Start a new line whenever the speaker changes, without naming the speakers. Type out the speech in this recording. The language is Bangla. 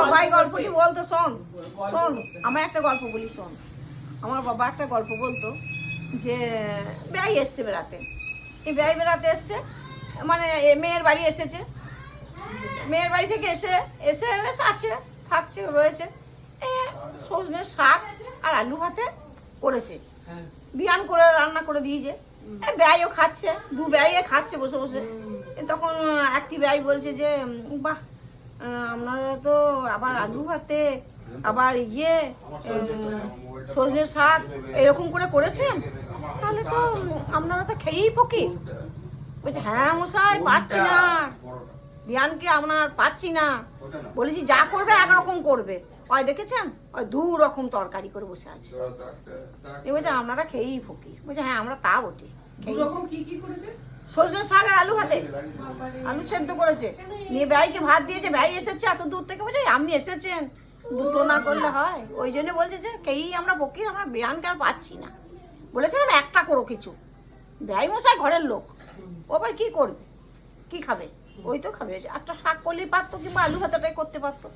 বাবাই গল্পটি বলতো, শোন শোন আমার একটা গল্প বলি, শোন। আমার বাবা একটা গল্প বলতো যে বেড়াই এসছে বেড়াতে, এই বেড়াই বেড়াতে এসছে, মানে মেয়ের বাড়ি এসেছে, মেয়ের বাড়ি থেকে এসে এসে আছে, থাকছে, রয়েছে, সজনের শাক আর আলু ভাতে করেছে, বিয়ান করে রান্না করে দিয়েছে, ব্যয়ও খাচ্ছে, দু ব্যয়ে খাচ্ছে বসে বসে। তখন একটি ব্যয় বলছে যে বাহ, আপনারা তো আবার আলু ভাতে আবার সজনের শাক এরকম করে করেছেন, তাহলে তো আপনারা তো খেয়েই ফকির। বলছে হ্যাঁ মশাই, পাচ্ছি না, বিয়ানকে আপনার পাচ্ছি না, বলেছি যা করবে একরকম করবে, ওই দেখেছেন ওই 2 রকম তরকারি করে বসে আছে। বলছে আপনারা খেয়েই ফকির। বলছে হ্যাঁ আমরা তা বটি, সজনের শাক আর আলু ভাতে, আলু সেদ্ধ করেছে, নিয়ে ব্যয়কে ভাত দিয়েছে, ব্যয় এসেছে এত দূর থেকে। বলছে আপনি এসেছেন, দুটো না করলে হয়, ওই জন্য বলছে যে খেয়েই আমরা ফকির, আমরা বিয়ানকে আর পাচ্ছি না। বলেছিলাম একটা করো কিছু, ব্যয় মশাই ঘরের লোক, ও আবার কি করবে, কি খাবে, ওই তো খাবে, একটা শাক করলেই পারতো, কিংবা আলু ভাতাটাই করতে পারতো।